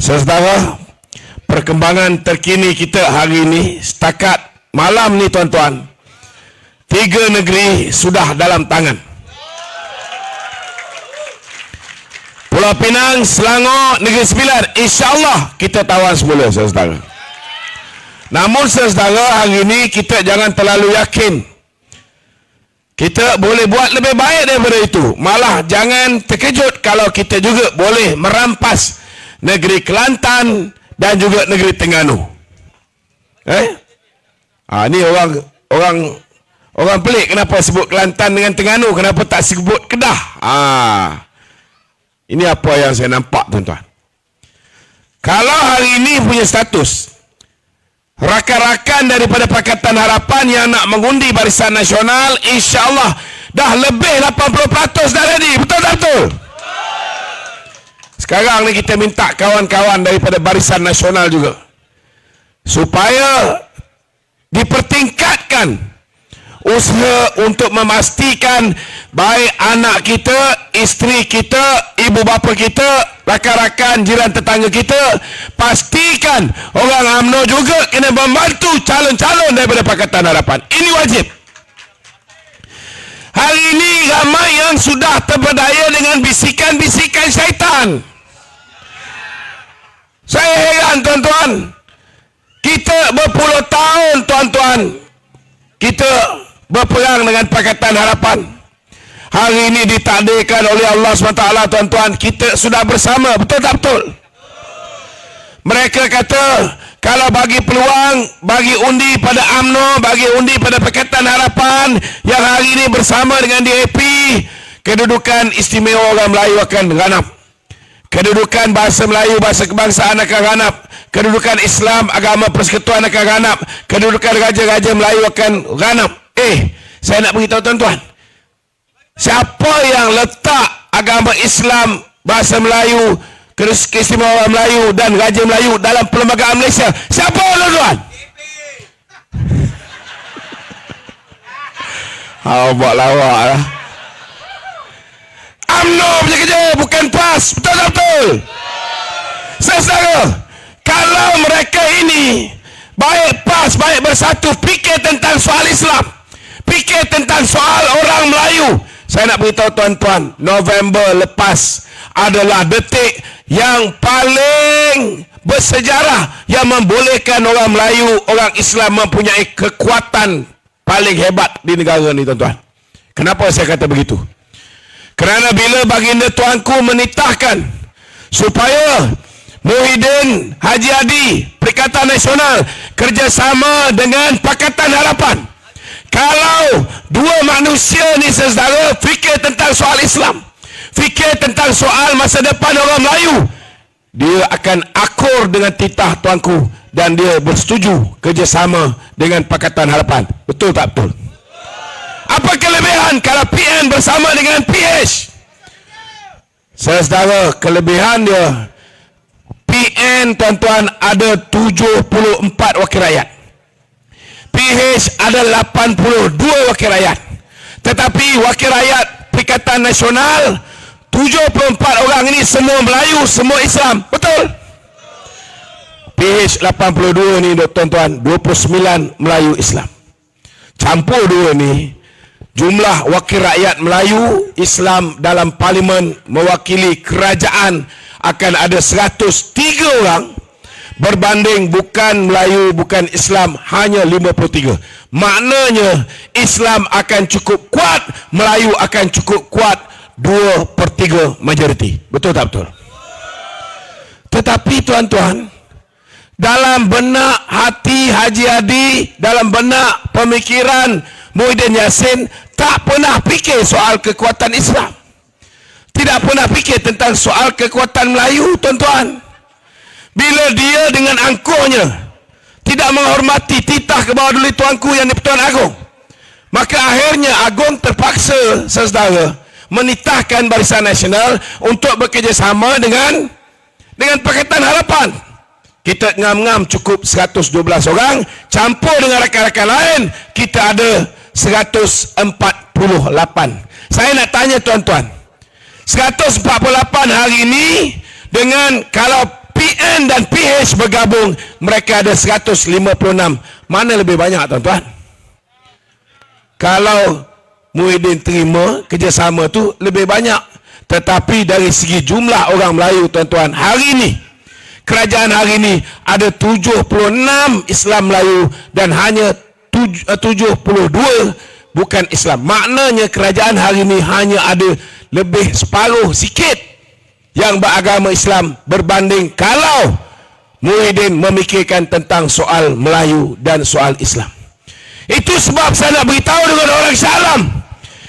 Saudara, perkembangan terkini kita hari ini, setakat malam ni tuan-tuan, 3 negeri sudah dalam tangan. Pulau Pinang, Selangor, Negeri Sembilan, insya-Allah kita tawan semula, saudara. Namun saudara, hari ini kita jangan terlalu yakin kita boleh buat lebih baik daripada itu. Malah jangan terkejut kalau kita juga boleh merampas negeri Kelantan dan juga negeri Terengganu. Ni orang pelik kenapa sebut Kelantan dengan Terengganu, kenapa tak sebut Kedah? Ini apa yang saya nampak, tuan-tuan. Kalau hari ini punya status rakan-rakan daripada Pakatan Harapan yang nak mengundi Barisan Nasional, insya-Allah dah lebih 80% dah ready. Betul tak betul? Sekarang ni kita minta kawan-kawan daripada Barisan Nasional juga supaya dipertingkatkan usaha untuk memastikan baik anak kita, isteri kita, ibu bapa kita, rakan-rakan jiran tetangga kita, pastikan orang UMNO juga kena membantu calon-calon daripada Pakatan Harapan. Ini wajib. Hari ini ramai yang sudah terpedaya dengan bisikan-bisikan syaitan. Saya heran, tuan-tuan. Kita berpuluh tahun, tuan-tuan, kita berperang dengan Pakatan Harapan. Hari ini ditakdirkan oleh Allah SWT, tuan-tuan, kita sudah bersama. Betul tak betul? Mereka kata kalau bagi peluang, bagi undi pada UMNO, bagi undi pada Pakatan Harapan yang hari ini bersama dengan DAP, kedudukan istimewa orang Melayu akan ganap. Kedudukan bahasa Melayu, bahasa kebangsaan akan ganap. Kedudukan Islam, agama persekutuan akan ganap. Kedudukan raja-raja Melayu akan ganap. Saya nak beritahu tuan-tuan, siapa yang letak agama Islam, bahasa Melayu, keistimewaan Melayu dan raja Melayu dalam perlembagaan Malaysia? Siapa, tuan-tuan? Buat lawak lah. UMNO punya kerja, bukan PAS. Betul tak betul? Saudara, kalau mereka ini baik PAS, baik Bersatu, fikir tentang soal Islam, fikir tentang soal orang Melayu, saya nak beritahu tuan-tuan, November lepas adalah detik yang paling bersejarah yang membolehkan orang Melayu, orang Islam mempunyai kekuatan paling hebat di negara ni, tuan-tuan. Kenapa saya kata begitu? Kerana bila baginda tuanku menitahkan supaya Muhyiddin Haji Hadi, Perikatan Nasional, kerjasama dengan Pakatan Harapan. Kalau dua manusia ni, saudara, fikir tentang soal Islam, fikir tentang soal masa depan orang Melayu, dia akan akur dengan titah tuanku dan dia bersetuju kerjasama dengan Pakatan Harapan. Betul tak betul? Apa kelebihan kalau PN bersama dengan PH? Saudara, kelebihan dia, PN, tuan-tuan, ada 74 wakil rakyat. PH ada 82 wakil rakyat. Tetapi wakil rakyat Perikatan Nasional 74 orang ini semua Melayu, semua Islam. Betul? PH 82 ni, tuan-tuan, 29 Melayu Islam. Campur dua ni, jumlah wakil rakyat Melayu Islam dalam parlimen mewakili kerajaan akan ada 103 orang, berbanding bukan Melayu, bukan Islam hanya 53. Maknanya Islam akan cukup kuat, Melayu akan cukup kuat, 2/3 majoriti. Betul tak betul? Tetapi tuan-tuan, dalam benak hati Haji Hadi, dalam benak pemikiran Muhyiddin Yassin, tak pernah fikir soal kekuatan Islam, tidak pernah fikir tentang soal kekuatan Melayu, tuan-tuan. Bila dia dengan angkuhnya tidak menghormati titah ke bawah duli tuanku yang di-Pertuan Agong, maka akhirnya Agong terpaksa, saudara, menitahkan Barisan Nasional untuk bekerjasama dengan Pakatan Harapan. Kita ngam-ngam cukup 112 orang, campur dengan rakan-rakan lain, kita ada 148. Saya nak tanya tuan-tuan, 148 hari ini dengan kalau PN PN dan PH bergabung, mereka ada 156. Mana lebih banyak, tuan-tuan? Kalau Muhyiddin terima kerjasama tu lebih banyak. Tetapi dari segi jumlah orang Melayu, tuan-tuan, hari ini kerajaan hari ini ada 76 Islam Melayu dan hanya 72 bukan Islam. Maknanya kerajaan hari ini hanya ada lebih separuh sikit yang beragama Islam berbanding kalau Muhyiddin memikirkan tentang soal Melayu dan soal Islam. Itu sebab saya nak beritahu dengan orang Syalam.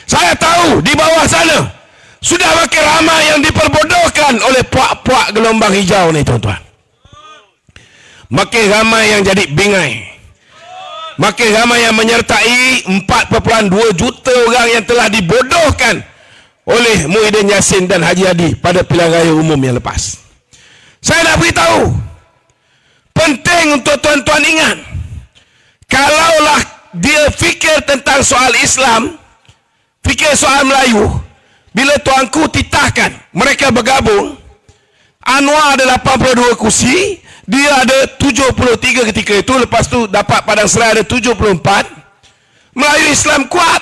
Saya tahu di bawah sana sudah makin ramai yang diperbodohkan oleh puak-puak gelombang hijau ni, tuan-tuan. Makin ramai yang jadi bingai. Makin ramai yang menyertai 4,2 juta orang yang telah dibodohkan oleh Muhyiddin Yassin dan Haji Hadi pada pilihan raya umum yang lepas. Saya nak beritahu, penting untuk tuan-tuan ingat, kalaulah dia fikir tentang soal Islam, fikir soal Melayu, bila tuanku titahkan mereka bergabung, Anwar ada 82 kursi, dia ada 73 ketika itu, lepas tu dapat Padang Serai ada 74. Melayu Islam kuat.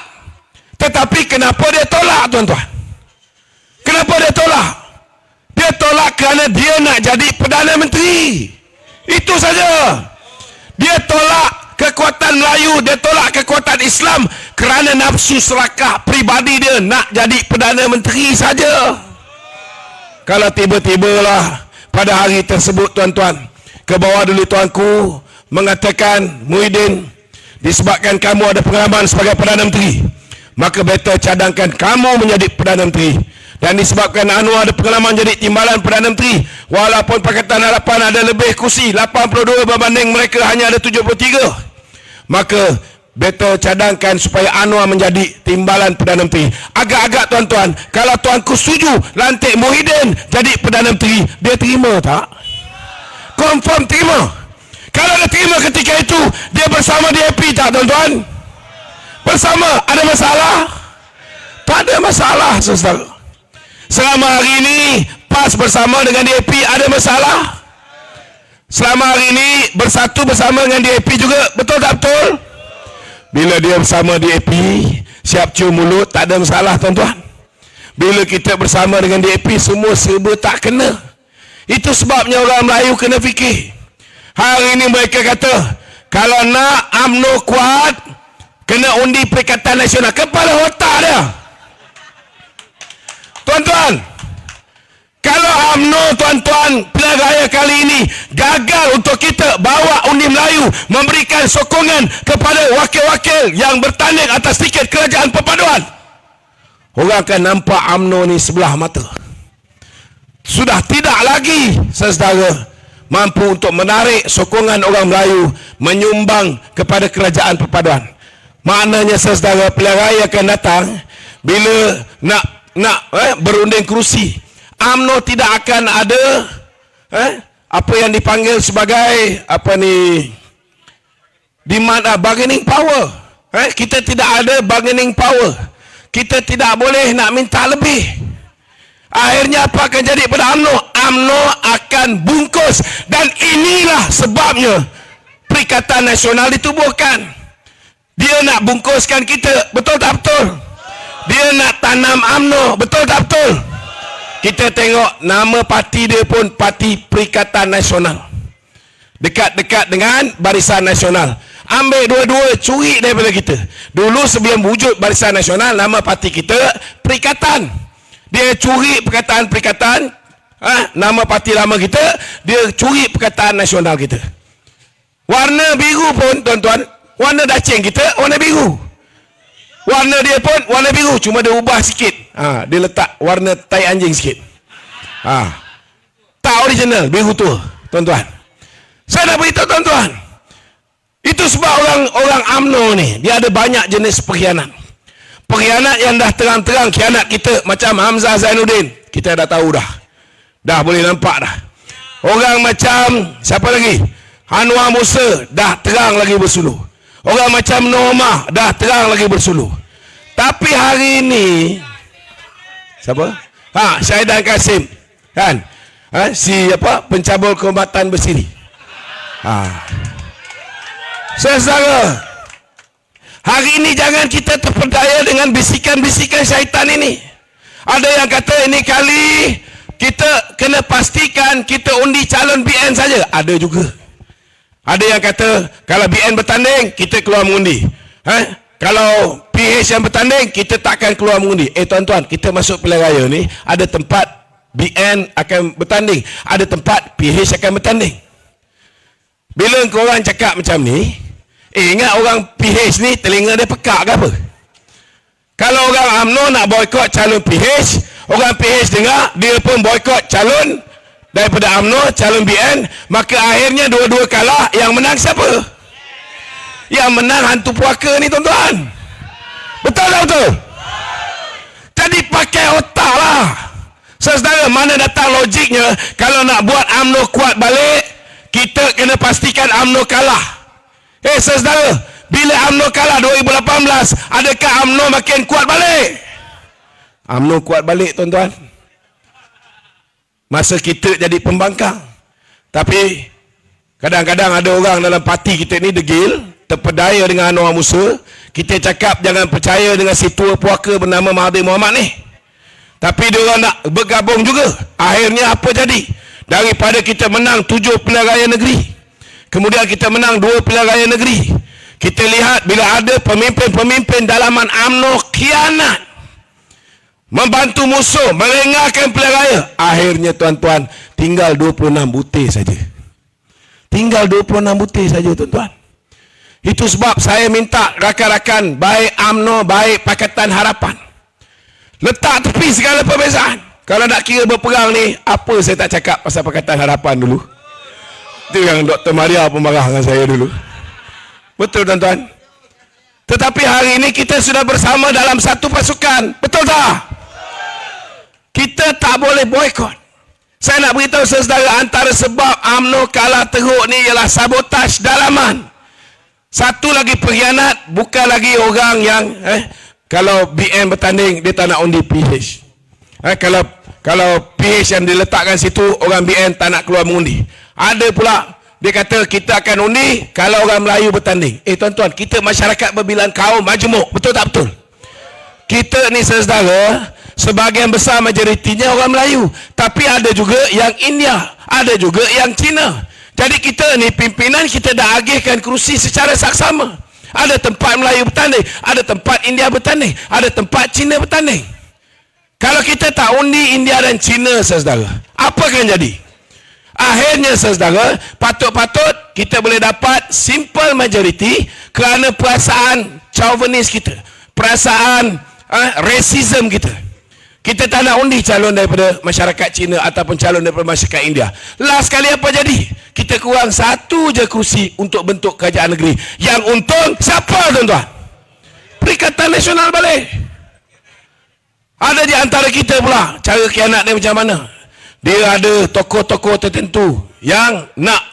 Tetapi kenapa dia tolak, tuan-tuan? Kenapa dia tolak? Dia tolak kerana dia nak jadi Perdana Menteri. Itu saja. Dia tolak kekuatan Melayu, dia tolak kekuatan Islam kerana nafsu serakah pribadi dia nak jadi Perdana Menteri saja. Kalau tiba-tibalah pada hari tersebut, tuan-tuan, ke bawah dulu tuanku mengatakan, Muhyiddin, disebabkan kamu ada pengalaman sebagai Perdana Menteri, maka better cadangkan kamu menjadi Perdana Menteri. Dan disebabkan Anwar ada pengalaman jadi timbalan Perdana Menteri, walaupun Pakatan Harapan ada lebih kursi 82 berbanding mereka hanya ada 73, maka better cadangkan supaya Anwar menjadi timbalan Perdana Menteri. Agak-agak, tuan-tuan, kalau tuanku setuju lantik Muhyiddin jadi Perdana Menteri, dia terima tak? Confirm terima. Kalau dia terima ketika itu, dia bersama DAP tak, tuan-tuan? Bersama. Ada masalah? Tak ada masalah, saudara. Selama hari ini PAS bersama dengan DAP, ada masalah? Selama hari ini bersatu bersama dengan DAP juga, betul tak betul? Bila dia bersama DAP, siap cium mulut, tak ada masalah, tuan-tuan. Bila kita bersama dengan DAP, semua serba tak kena. Itu sebabnya orang Melayu kena fikir. Hari ini mereka kata, kalau nak UMNO kuat, kena undi Perikatan Nasional. Kepala otak dia, tuan-tuan. Kalau UMNO, tuan-tuan, pilihan raya kali ini gagal untuk kita bawa undi Melayu, memberikan sokongan kepada wakil-wakil yang bertanding atas tiket kerajaan perpaduan, orang akan nampak UMNO ni sebelah mata. Sudah tidak lagi, saudara, mampu untuk menarik sokongan orang Melayu menyumbang kepada kerajaan perpaduan. Maknanya, saudara, pilihan raya akan datang, bila nak berunding kerusi, UMNO tidak akan ada apa yang dipanggil sebagai demand bargaining power. Kita tidak ada bargaining power. Kita tidak boleh nak minta lebih. Akhirnya apa akan jadi pada UMNO? UMNO akan bungkus. Dan inilah sebabnya Perikatan Nasional ditubuhkan. Dia nak bungkuskan kita, betul tak betul? Dia nak tanam UMNO, betul tak betul? Kita tengok nama parti dia pun Parti Perikatan Nasional, dekat-dekat dengan Barisan Nasional. Ambil dua-dua, curi daripada kita. Dulu sebelum wujud Barisan Nasional, nama parti kita Perikatan. Dia curi perkataan Perikatan, nama parti lama kita, dia curi perkataan nasional kita. Warna biru pun, tuan-tuan, warna dacing kita warna biru. Warna dia pun warna biru, cuma dia ubah sikit. Dia letak warna tai anjing sikit. Tak original, biru tu, tuan-tuan. Saya nak beritahu tuan-tuan, itu sebab orang UMNO ni, dia ada banyak jenis pengkhianat. Pengkhianat yang dah terang-terang khianat kita, macam Hamzah Zainuddin, kita dah tahu dah boleh nampak dah. Orang macam siapa lagi, Anwar Musa, dah terang lagi bersuluh. Orang macam Norma, dah terang lagi bersuluh. Tapi hari ini siapa? Syahidan Kasim, kan? si pencabul kehormatan bersiri. Saudara, hari ini jangan kita terpedaya dengan bisikan-bisikan syaitan ini. Ada yang kata ini kali kita kena pastikan kita undi calon BN saja. Ada juga. Ada yang kata kalau BN bertanding kita keluar mengundi. Kalau PH yang bertanding kita takkan keluar mengundi. Tuan-tuan, kita masuk pilihan raya ni ada tempat BN akan bertanding, ada tempat PH akan bertanding. Bila korang cakap macam ni, ingat orang PH ni telinga dia pekak ke apa? Kalau orang UMNO nak boykot calon PH, orang PH dengar dia pun boykot calon daripada UMNO, calon BN, maka akhirnya dua-dua kalah. Yang menang siapa? Yang menang hantu puaka ni, tuan-tuan. Betul tak betul? Jadi pakai otak lah. Saudara, mana datang logiknya kalau nak buat UMNO kuat balik, kita kena pastikan UMNO kalah. Saudara, bila UMNO kalah 2018, adakah UMNO makin kuat balik? UMNO kuat balik, tuan-tuan, masa kita jadi pembangkang. Tapi kadang-kadang ada orang dalam parti kita ni degil, terpedaya dengan Anwar Musa. Kita cakap jangan percaya dengan si tua puaka bernama Mahathir Mohamad ni. Tapi dia orang nak bergabung juga. Akhirnya apa jadi? Daripada kita menang 7 pilihan raya negeri, kemudian kita menang 2 pilihan raya negeri, kita lihat bila ada pemimpin-pemimpin dalaman UMNO khianat, membantu musuh, melengahkan pilihan raya. Akhirnya, tuan-tuan, tinggal 26 butir saja. Tinggal 26 butir saja, tuan-tuan. Itu sebab saya minta rakan-rakan, baik UMNO, baik Pakatan Harapan, letak tepi segala perbezaan. Kalau nak kira berperang ni, apa saya tak cakap pasal Pakatan Harapan dulu? Itu yang Dr. Maria pun marah dengan saya dulu. Betul, tuan-tuan. Tetapi hari ini kita sudah bersama dalam satu pasukan. Betul tak? Kita tak boleh boykot. Saya nak beritahu saudara, antara sebab UMNO kalah teruk ni ialah sabotaj dalaman. Satu lagi pengkhianat, bukan lagi orang yang kalau BN bertanding dia tak nak undi PH. Kalau PH yang diletakkan situ, orang BN tak nak keluar mengundi. Ada pula dia kata kita akan undi kalau orang Melayu bertanding. Tuan-tuan, kita masyarakat berbilang kaum majmuk. Betul tak betul? Kita ni saudara, sebahagian besar majoritinya orang Melayu, tapi ada juga yang India, ada juga yang Cina. Jadi kita ni pimpinan, kita dah agihkan kerusi secara saksama. Ada tempat Melayu bertanding, ada tempat India bertanding, ada tempat Cina bertanding. Kalau kita tak undi India dan Cina, saudara, apa akan jadi? Akhirnya, saudara, patut-patut kita boleh dapat simple majority kerana perasaan chauvinis kita, perasaan racism kita. Kita tak nak undi calon daripada masyarakat Cina ataupun calon daripada masyarakat India. Last kali apa jadi? Kita kurang satu je kursi untuk bentuk kerajaan negeri. Yang untung siapa, tuan-tuan? Perikatan Nasional balik. Ada di antara kita pula, cara khianat dia macam mana? Dia ada tokoh-tokoh tertentu yang nak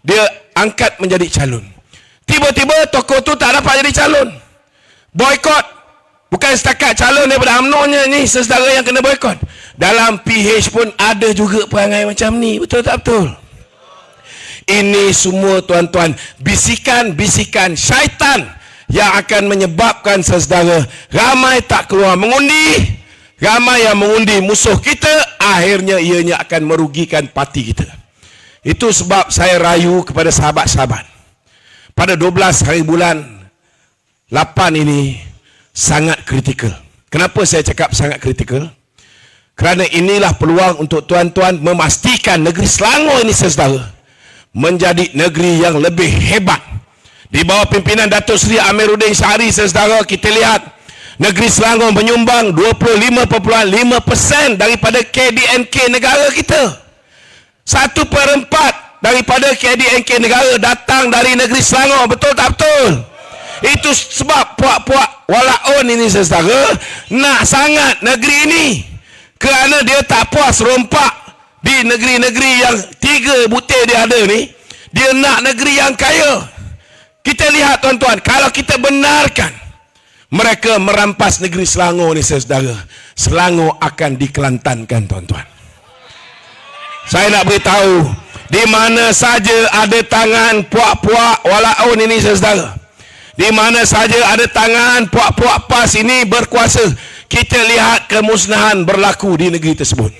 dia angkat menjadi calon. Tiba-tiba tokoh tu tak dapat jadi calon. Boykot. Bukan setakat calon daripada UMNO-nya ni saudara yang kena boykot. Dalam PH pun ada juga perangai macam ni. Betul tak betul? Ini semua, tuan-tuan, bisikan-bisikan syaitan yang akan menyebabkan saudara ramai tak keluar mengundi, ramai yang mengundi musuh kita, akhirnya ianya akan merugikan parti kita. Itu sebab saya rayu kepada sahabat-sahabat. Pada 12 hari bulan 8 ini sangat kritikal. Kenapa saya cakap sangat kritikal? Kerana inilah peluang untuk tuan-tuan memastikan negeri Selangor ini, saudara, menjadi negeri yang lebih hebat. Di bawah pimpinan Datuk Seri Amiruddin Syari, saudara, kita lihat negeri Selangor menyumbang 25.5% daripada KDNK negara kita. 1/4 daripada KDNK negara datang dari negeri Selangor. Betul tak betul? Itu sebab puak-puak walaun ini, saudara, nak sangat negeri ini kerana dia tak puas rompak di negeri-negeri yang 3 butir dia ada ni. Dia nak negeri yang kaya. Kita lihat, tuan-tuan, kalau kita benarkan mereka merampas negeri Selangor ni, saudara, Selangor akan dikelantankan, tuan-tuan. Saya nak beritahu, di mana saja ada tangan puak-puak walaun ini saudara, di mana saja ada tangan puak-puak PAS ini berkuasa, kita lihat kemusnahan berlaku di negeri tersebut.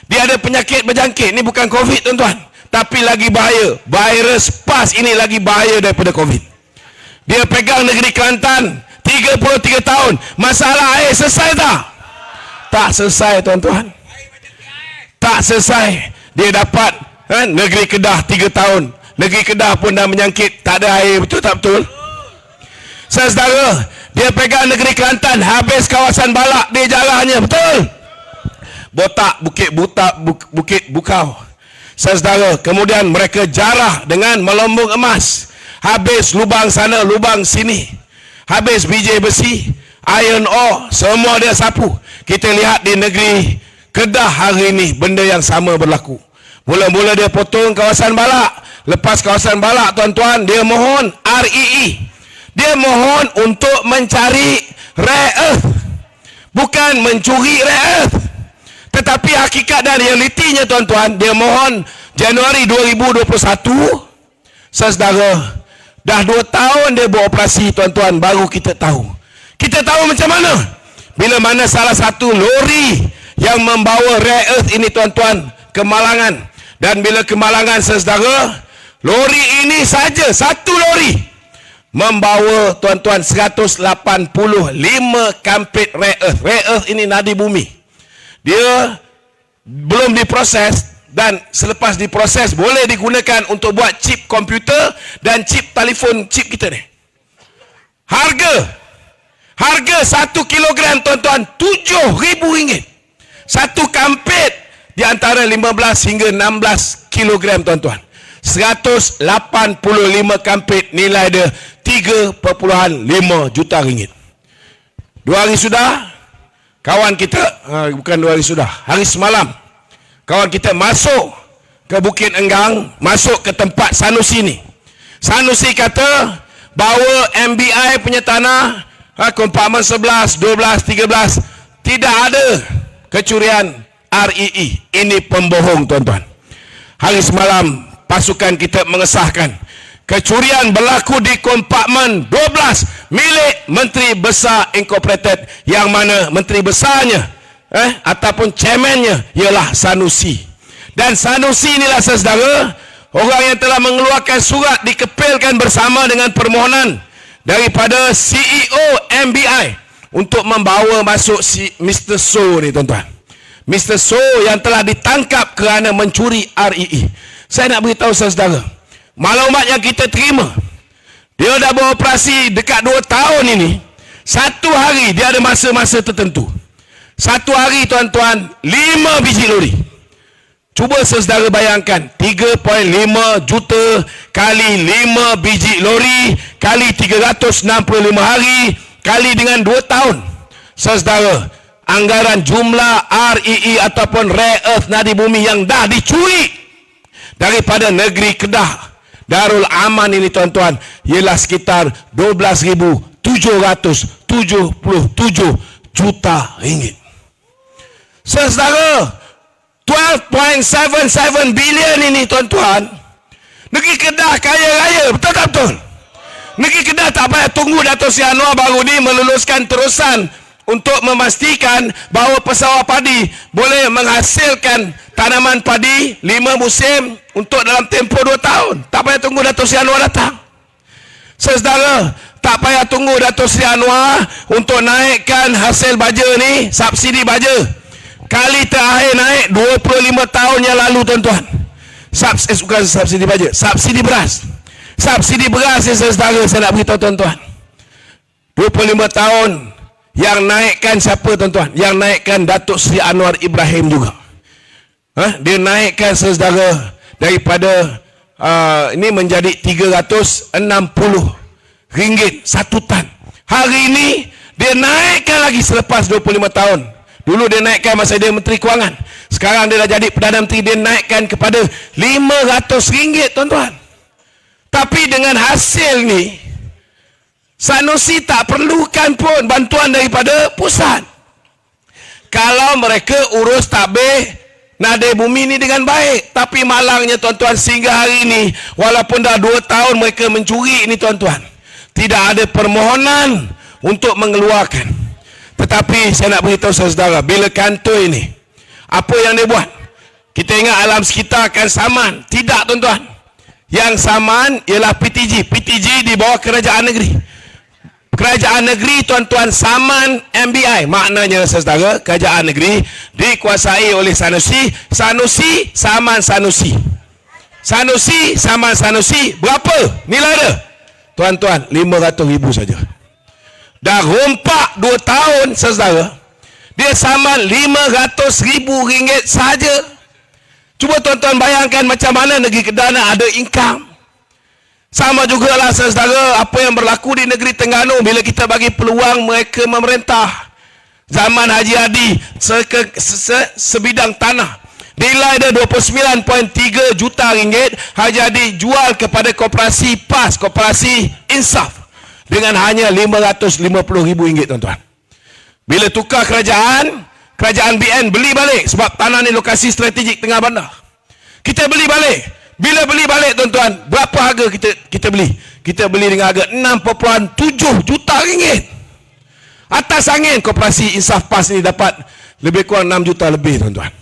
Dia ada penyakit berjangkit, ini bukan COVID tuan-tuan, tapi lagi bahaya. Virus PAS ini lagi bahaya daripada COVID. Dia pegang negeri Kelantan 33 tahun. Masalah air selesai tak? Tak selesai tuan-tuan, tak selesai. Dia dapat negeri Kedah 3 tahun. Negeri Kedah pun dah menyangkit, tak ada air. Betul tak betul? Saudara, dia pegang negeri Kelantan, habis kawasan Balak dia jarahnya. Betul? Botak, Bukit Bukau. Saudara, kemudian mereka jarah dengan melombong emas. Habis lubang sana, lubang sini. Habis biji besi, iron ore, semua dia sapu. Kita lihat di negeri Kedah hari ini, benda yang sama berlaku. Mula-mula dia potong kawasan Balak. Lepas kawasan Balak, tuan-tuan, dia mohon REE. Dia mohon untuk mencari rare earth, bukan mencuri rare earth. Tetapi hakikat dan realitinya, tuan-tuan, dia mohon Januari 2021. Saudara, dah 2 tahun dia beroperasi, tuan-tuan, baru kita tahu. Kita tahu macam mana? Bila mana salah satu lori yang membawa rare earth ini, tuan-tuan, ke Malangan. Dan bila ke Malangan, saudara, lori ini saja, satu lori, membawa, tuan-tuan, 185 kampit rare earth. Rare earth ini nadi bumi. Dia belum diproses, dan selepas diproses boleh digunakan untuk buat chip komputer dan chip telefon, chip kita ni. Harga 1 kilogram, tuan-tuan, RM7,000. Satu kampit di antara 15 hingga 16 kilogram, tuan-tuan. 185 kampit, nilai dia RM3.5 juta. 2 hari sudah, kawan kita, bukan 2 hari sudah, hari semalam, kawan kita masuk ke Bukit Enggang, masuk ke tempat Sanusi ni. Sanusi kata bahawa MBI punya tanah, kompamen 11, 12, 13, tidak ada kecurian REE. Ini pembohong, tuan-tuan. Hari semalam pasukan kita mengesahkan kecurian berlaku di kompamen 12 milik Menteri Besar Incorporated, yang mana menteri besarnya ataupun chairmannya ialah Sanusi. Dan Sanusi inilah, saudara, orang yang telah mengeluarkan surat dikepilkan bersama dengan permohonan daripada CEO MBI untuk membawa masuk si Mr. So ni, tuan-tuan. Mr. So yang telah ditangkap kerana mencuri REE. Saya nak beritahu saudara, maklumat yang kita terima, dia dah beroperasi dekat 2 tahun ini. Satu hari dia ada masa-masa tertentu. Satu hari, tuan-tuan, 5 biji lori. Cuba saudara bayangkan, 3.5 juta kali 5 biji lori kali 365 hari kali dengan 2 tahun. Saudara, anggaran jumlah REE ataupun rare earth nadi bumi yang dah dicuri daripada negeri Kedah Darul Aman ini, tuan-tuan, ialah sekitar 12,777 juta ringgit. Saudara, 12.77 bilion ini, tuan-tuan, negeri Kedah kaya raya, betul tak betul? Negeri Kedah tak payah tunggu Dato' Seri Anwar baru ni meluluskan terusan untuk memastikan bahawa pesawat padi boleh menghasilkan tanaman padi 5 musim untuk dalam tempoh 2 tahun. Tak payah tunggu Dato' Seri Anwar datang. Saudara, tak payah tunggu Dato' Seri Anwar untuk naikkan hasil baja ni, subsidi baja. Kali terakhir naik 25 tahun yang lalu, tuan-tuan. Bukan subsidi baja, subsidi beras. Subsidi beras ni, saudara, saya nak beritahu tuan-tuan, 25 tahun yang naikkan siapa, tuan-tuan? Yang naikkan Datuk Seri Anwar Ibrahim juga. Dia naikkan, saudara, daripada ini menjadi RM360 satu tan. Hari ini dia naikkan lagi selepas 25 tahun. Dulu dia naikkan masa dia Menteri Kewangan. Sekarang dia dah jadi Perdana Menteri, dia naikkan kepada RM500, tuan-tuan. Tapi dengan hasil ni, Sanusi tak perlukan pun bantuan daripada pusat. Kalau mereka urus tabir nada bumi ni dengan baik. Tapi malangnya tuan-tuan, sehingga hari ini walaupun dah 2 tahun mereka mencuri ini tuan-tuan, tidak ada permohonan untuk mengeluarkan. Tetapi saya nak beritahu saudara, bila kantor ini, apa yang dia buat? Kita ingat alam sekitar akan saman. Tidak tuan-tuan. Yang saman ialah PTG. PTG di bawah kerajaan negeri. Kerajaan negeri tuan-tuan saman MBI. Maknanya saudara, kerajaan negeri dikuasai oleh Sanusi. Sanusi saman Sanusi. Sanusi saman Sanusi. Berapa nilai dia? Tuan-tuan, 500,000 saja. Dah rompak 2 tahun saudara, dia saman RM500,000 saja. Cuba tuan-tuan bayangkan macam mana negeri Kedah nak ada income. Sama jugalah saudara apa yang berlaku di negeri Terengganu bila kita bagi peluang mereka memerintah. Zaman Haji Hadi sebidang tanah nilai dia 29.3 juta ringgit. Haji Hadi jual kepada koperasi PAS, koperasi Insaf, dengan hanya RM550,000 tuan-tuan. Bila tukar kerajaan BN beli balik sebab tanah ni lokasi strategik tengah bandar. Kita beli balik. Bila beli balik tuan-tuan, berapa harga kita beli? Kita beli dengan harga 6.7 juta ringgit. Atas angin koperasi Insaf PAS ni dapat lebih kurang 6 juta lebih tuan-tuan.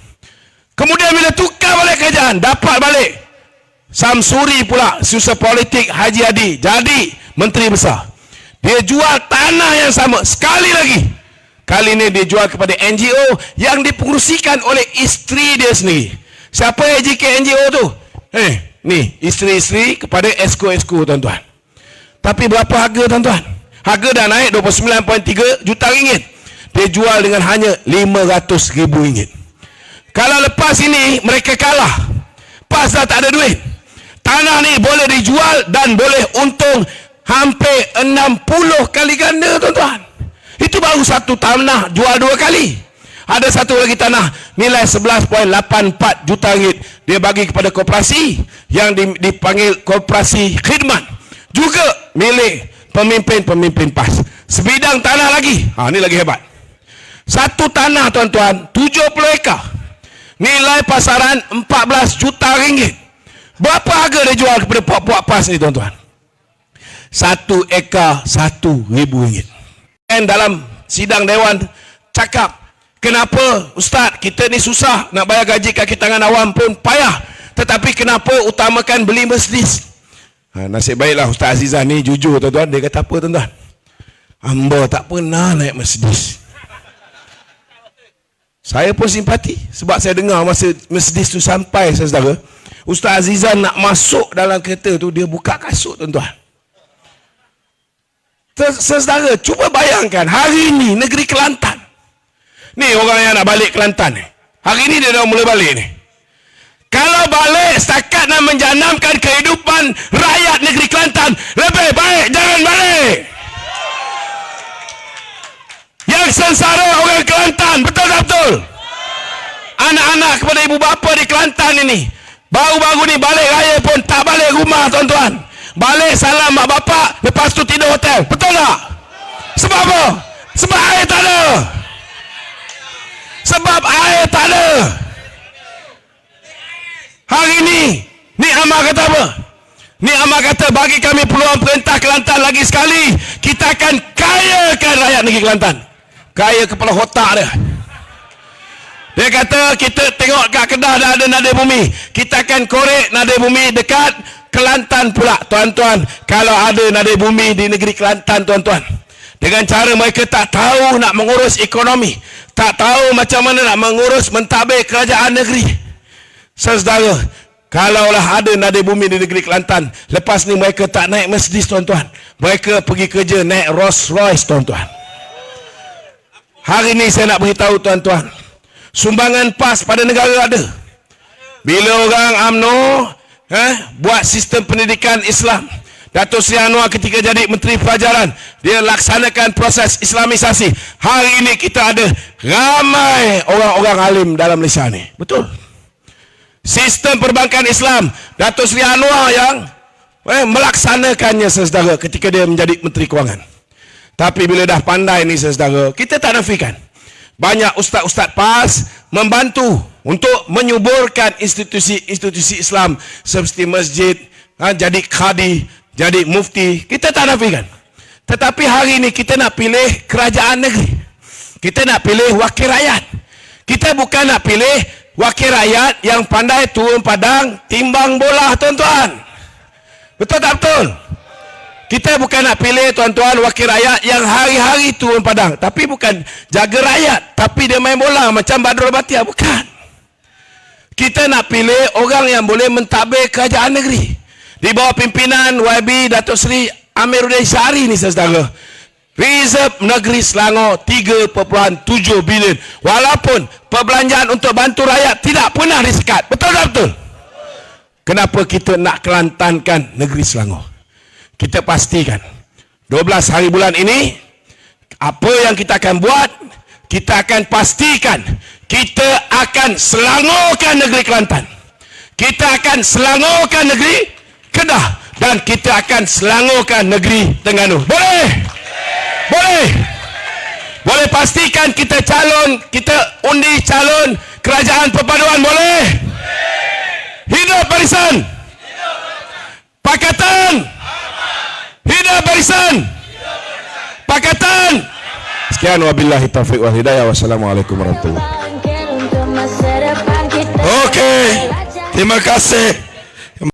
Kemudian bila tukar balik kerajaan, dapat balik Samsuri pula, susah politik Haji Hadi jadi menteri besar. Dia jual tanah yang sama sekali lagi. Kali ini dia jual kepada NGO yang dipengerusikan oleh isteri dia sendiri. Siapa AJK NGO tu? Ni isteri-isteri kepada esko-esko tuan-tuan. Tapi berapa harga tuan-tuan? Harga dah naik 29.3 juta ringgit. Dia jual dengan hanya RM500,000. Kalau lepas ini mereka kalah, PAS dah tak ada duit. Tanah ni boleh dijual dan boleh untung hampir 60 kali ganda tuan-tuan. Itu baru satu tanah jual 2 kali. Ada satu lagi tanah nilai 11.84 juta ringgit. Dia bagi kepada koperasi yang dipanggil koperasi khidmat. Juga milik pemimpin-pemimpin PAS. Sebidang tanah lagi. Ini lagi hebat. Satu tanah tuan-tuan 70 ekar. Nilai pasaran 14 juta ringgit. Berapa harga dia jual kepada puak-puak PAS ni tuan-tuan? 1 ekar RM1,000. Dan dalam sidang dewan cakap, kenapa Ustaz kita ni susah nak bayar gaji kaki tangan awam pun payah, tetapi kenapa utamakan beli Mercedes? Nasib baiklah Ustaz Azizah ni jujur tuan-tuan. Dia kata apa tuan-tuan? Hamba tak pernah naik Mercedes. Saya pun simpati sebab saya dengar masa Mercedes tu sampai saudara, Ustaz Azizah nak masuk dalam kereta tu, dia buka kasut tuan-tuan. Saudara, cuba bayangkan hari ini negeri Kelantan. Ni orang yang nak balik Kelantan ni. Hari ini dia dah mula balik ni. Kalau balik setakat nak menjanamkan kehidupan rakyat negeri Kelantan, lebih baik jangan balik. Yang sengsara orang Kelantan, betul tak betul? Anak-anak kepada ibu bapa di Kelantan ini, baru-baru ni balik raya pun tak balik rumah tuan-tuan. Balik salam mak bapak, lepas tu tidur hotel. Betul tak? Sebab apa? Sebab air tak ada. Sebab air tak ada. Hari ni amal kata apa? Ni amal kata bagi kami peluang perintah Kelantan lagi sekali, kita akan kayakan rakyat negeri Kelantan. Kaya kepala otak dia. Dia kata kita tengok kat Kedah dah ada nada bumi, kita akan korek nada bumi dekat Kelantan pula tuan-tuan. Kalau ada nada bumi di negeri Kelantan tuan-tuan, dengan cara mereka tak tahu nak mengurus ekonomi, tak tahu macam mana nak mengurus mentadbir kerajaan negeri. Saudara, kalaulah ada nada bumi di negeri Kelantan, lepas ni mereka tak naik Mercedes tuan-tuan, mereka pergi kerja naik Rolls Royce tuan-tuan. Hari ni saya nak beritahu tuan-tuan, sumbangan PAS pada negara ada. Bila orang UMNO buat sistem pendidikan Islam, Datuk Seri Anwar ketika jadi Menteri Pelajaran, dia laksanakan proses Islamisasi. Hari ini kita ada ramai orang-orang alim dalam Malaysia ni. Betul. Sistem perbankan Islam, Datuk Seri Anwar yang melaksanakannya saudara ketika dia menjadi Menteri Kewangan. Tapi bila dah pandai ni saudara, kita tak nafikan banyak ustaz-ustaz PAS membantu untuk menyuburkan institusi Islam seperti masjid, jadi kadi, jadi mufti. Kita tak nafikan. Tetapi hari ini kita nak pilih kerajaan negeri. Kita nak pilih wakil rakyat. Kita bukan nak pilih wakil rakyat yang pandai turun padang timbang bola, tuan-tuan. Betul tak betul? Kita bukan nak pilih tuan-tuan wakil rakyat yang hari-hari turun padang. Tapi bukan jaga rakyat. Tapi dia main bola macam Badrul Batia. Bukan. Kita nak pilih orang yang boleh mentadbir kerajaan negeri. Di bawah pimpinan YB Datuk Seri Amiruddin Syari ni saudara. Reserve negeri Selangor 3.7 bilion. Walaupun perbelanjaan untuk bantu rakyat tidak pernah disekat. Betul tak betul? Kenapa kita nak kelantankan negeri Selangor? Kita pastikan 12 hari bulan ini apa yang kita akan buat, kita akan pastikan kita akan selangorkan negeri Kelantan, kita akan selangorkan negeri Kedah, dan kita akan selangorkan negeri Terengganu. Boleh? Boleh? Boleh pastikan kita calon, kita undi calon kerajaan perpaduan. Boleh? Hidup barisan Pakatan. Hidup barisan Pakatan. Sekian, wabillahi taufiq wal hidayah. Wassalamualaikum warahmatullahi wabarakatuh. Okey, terima kasih.